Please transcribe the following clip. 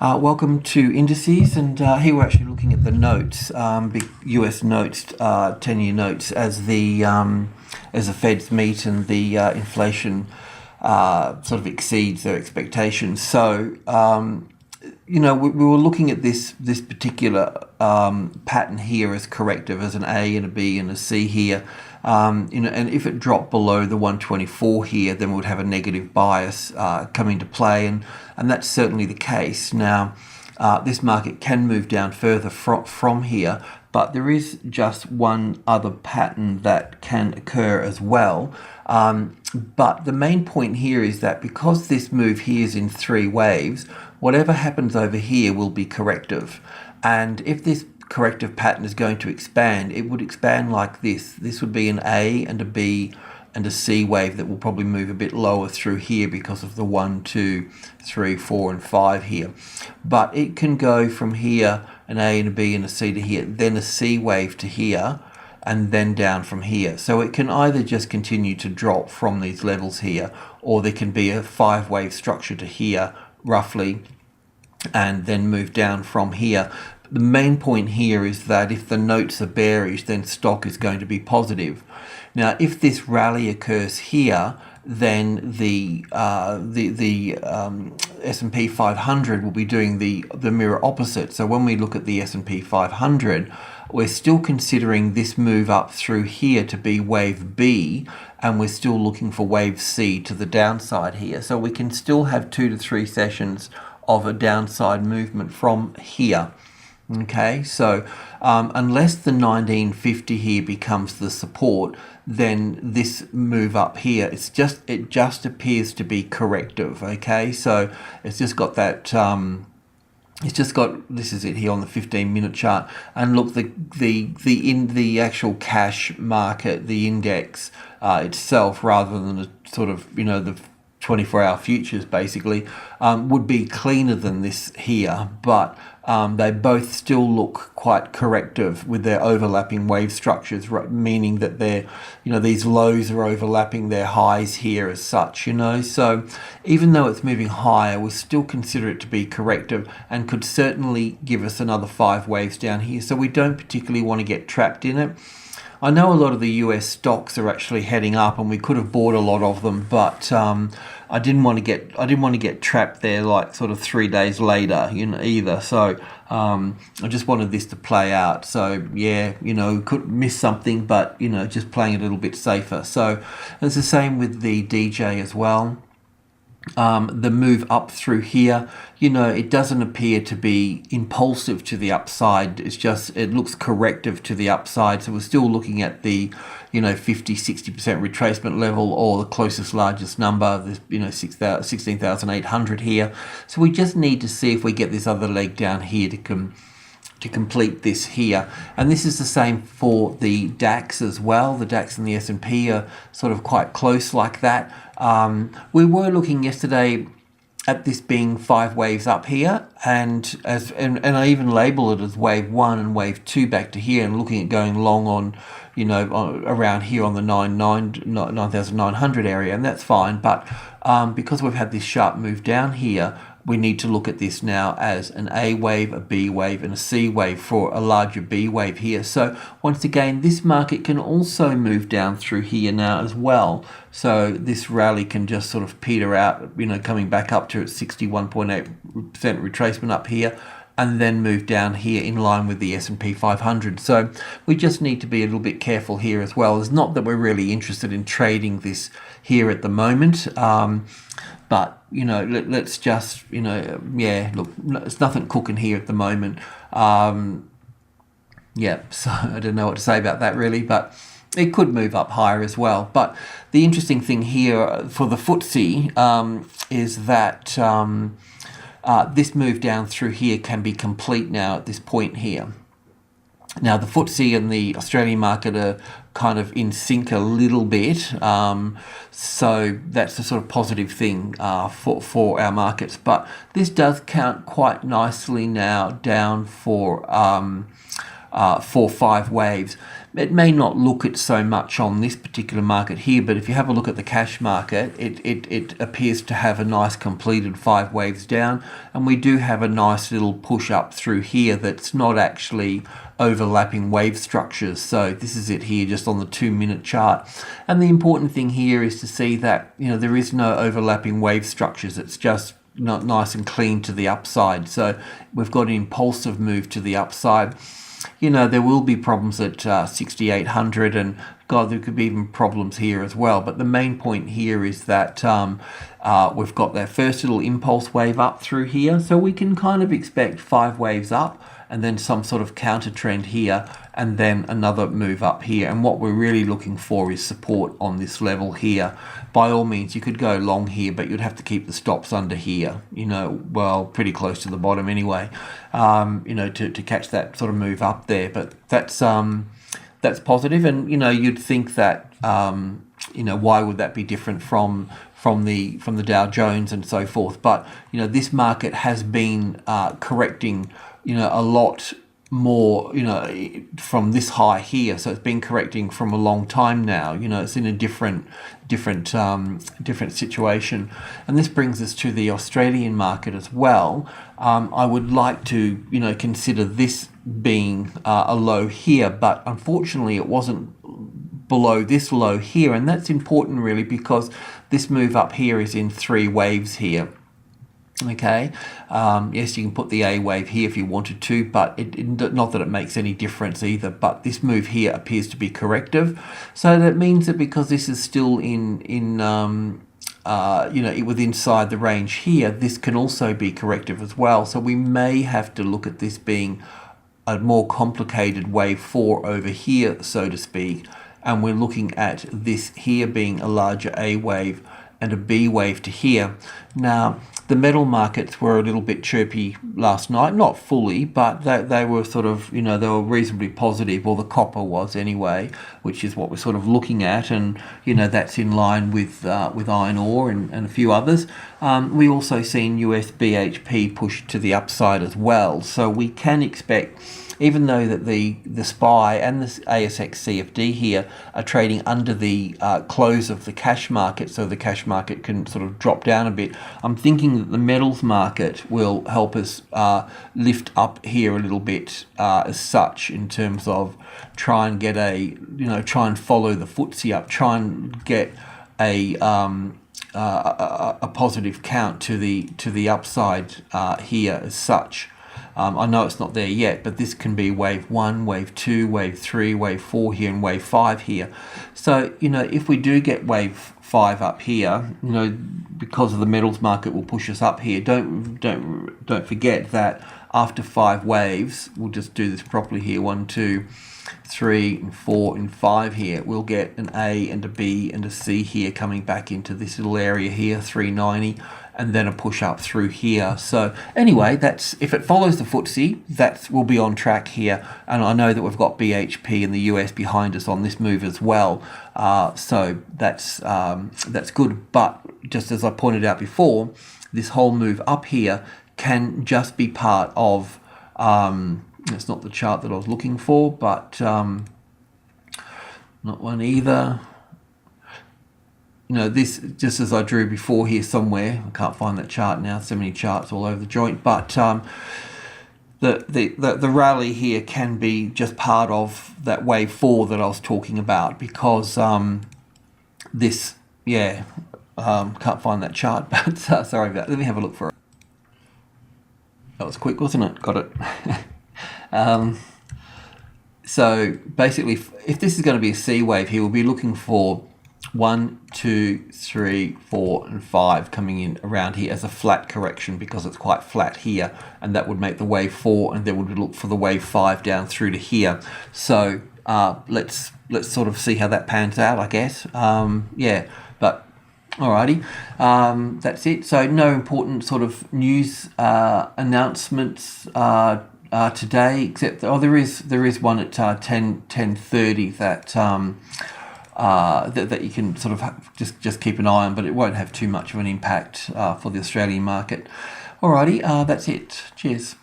Welcome to Indices, and here we're actually looking at the notes, big US notes, 10-year notes, as the Feds meet and the inflation sort of exceeds their expectations. So, we were looking at this particular pattern here as corrective, as an A and a B and a C here. And if it dropped below the 124 here, then we would have a negative bias come into play, and that's certainly the case. Now, this market can move down further from here, but there is just one other pattern that can occur as well. But the main point here is that because this move here is in three waves, whatever happens over here will be corrective. And if this corrective pattern is going to expand, it would expand like this. This would be an A and a B and a C wave that will probably move a bit lower through here because of the 1, 2, 3, 4, and 5 here. But it can go from here, an A and a B and a C to here, then a C wave to here, and then down from here. So it can either just continue to drop from these levels here, or there can be a 5-wave structure to here, roughly, and then move down from here. The main point here is that if the notes are bearish, then stock is going to be positive. Now, if this rally occurs here, then the S&P 500 will be doing the mirror opposite. So when we look at the S&P 500, we're still considering this move up through here to be wave B, and we're still looking for wave C to the downside here. So we can still have 2 to 3 sessions of a downside movement from here. Okay, so unless the 1950 here becomes the support, then this move up here, it just appears to be corrective. Okay, so it's just got that this is it here on the 15-minute chart, and look, the actual cash market, the index itself, rather than the sort of the 24-hour futures basically, would be cleaner than this here, but they both still look quite corrective with their overlapping wave structures, meaning that these lows are overlapping their highs here as such, So even though it's moving higher, we'll still consider it to be corrective and could certainly give us another 5 waves down here. So we don't particularly want to get trapped in it. I know a lot of the US stocks are actually heading up, and we could have bought a lot of them, but I didn't want to get trapped there like sort of 3 days later, either. So I just wanted this to play out. So yeah, could miss something, but just playing it a little bit safer. So it's the same with the DJ as well. The move up through here, it doesn't appear to be impulsive to the upside. It looks corrective to the upside. So we're still looking at the 50-60% retracement level, or the closest largest number, 16,800 here. So we just need to see if we get this other leg down here to complete this here. And this is the same for the DAX as well. The DAX and the S&P are sort of quite close like that. We were looking yesterday at this being 5 waves up here, and I even label it as wave 1 and wave 2 back to here, and looking at going long on around here on the 9,900 area, and that's fine. But because we've had this sharp move down here, we need to look at this now as an A wave, a B wave, and a C wave for a larger B wave here. So once again, this market can also move down through here now as well. So this rally can just sort of peter out, coming back up to its 61.8% retracement up here, and then move down here in line with the S&P 500. So we just need to be a little bit careful here as well. It's not that we're really interested in trading this here at the moment, but let's just look, there's nothing cooking here at the moment. So I don't know what to say about that really, but it could move up higher as well. But the interesting thing here for the FTSE is that this move down through here can be complete now at this point here. Now, the FTSE and the Australian market are kind of in sync a little bit, so that's a sort of positive thing for our markets. But this does count quite nicely now down for 5 waves. it may not look it so much on this particular market here, but if you have a look at the cash market, it appears to have a nice completed 5 waves down, and we do have a nice little push up through here that's not actually overlapping wave structures. So this is it here just on the 2-minute chart, and the important thing here is to see that there is no overlapping wave structures. It's just not nice and clean to the upside. So we've got an impulsive move to the upside. There will be problems at 6,800, and God, there could be even problems here as well. But the main point here is that we've got that first little impulse wave up through here. So we can kind of expect 5 waves up and then some sort of counter trend here, and then another move up here. And what we're really looking for is support on this level here. By all means, you could go long here, but you'd have to keep the stops under here, well, pretty close to the bottom anyway, to catch that sort of move up there. But that's positive, and you'd think that why would that be different from the Dow Jones and so forth? But this market has been correcting a lot more from this high here, so it's been correcting from a long time now. It's in a different situation, and this brings us to the Australian market as well. I would like to consider this being a low here, but unfortunately it wasn't below this low here, and that's important really because this move up here is in 3 waves here. Okay, yes, you can put the A wave here if you wanted to, but not that it makes any difference either. But this move here appears to be corrective, so that means that because this is still it was inside the range here, this can also be corrective as well. So we may have to look at this being a more complicated wave 4 over here, so to speak, and we're looking at this here being a larger A wave and a B wave to here. Now, the metal markets were a little bit chirpy last night, not fully, but they were sort of, they were reasonably positive, or the copper was anyway, which is what we're sort of looking at, and, that's in line with iron ore and a few others. We also seen US BHP push to the upside as well, so we can expect, even though that the SPY and the ASX CFD here are trading under the close of the cash market, so the cash market can sort of drop down a bit, I'm thinking that the metals market will help us lift up here a little bit as such, in terms of try and get try and follow the FTSE up, try and get a positive count to the upside here as such. I know it's not there yet, but this can be wave 1, wave 2, wave 3, wave 4 here, and wave 5 here. So, if we do get wave 5 up here, because of the metals market will push us up here, don't forget that after 5 waves, we'll just do this properly here, 1, 2, 3, and 4, and 5 here, we'll get an A and a B and a C here coming back into this little area here, 390, and then a push up through here. So anyway, that's, if it follows the FTSE, we'll be on track here, and I know that we've got BHP in the US behind us on this move as well. So that's good. But just as I pointed out before, this whole move up here can just be part of. It's not the chart that I was looking for, but not one either. This, just as I drew before here somewhere, I can't find that chart now, so many charts all over the joint, but the rally here can be just part of that wave 4 that I was talking about, because this, can't find that chart, but sorry about that. Let me have a look for it. That was quick, wasn't it? Got it. So basically, if this is going to be a C wave here, we'll be looking for 1, 2, 3, 4, and 5 coming in around here as a flat correction, because it's quite flat here, and that would make the wave 4, and then we'd look for the wave 5 down through to here. So let's sort of see how that pans out, I guess. But alrighty, that's it. So no important sort of news announcements today, except there is one at 10:30 that you can sort of just keep an eye on, but it won't have too much of an impact for the Australian market. Alrighty, that's it. Cheers.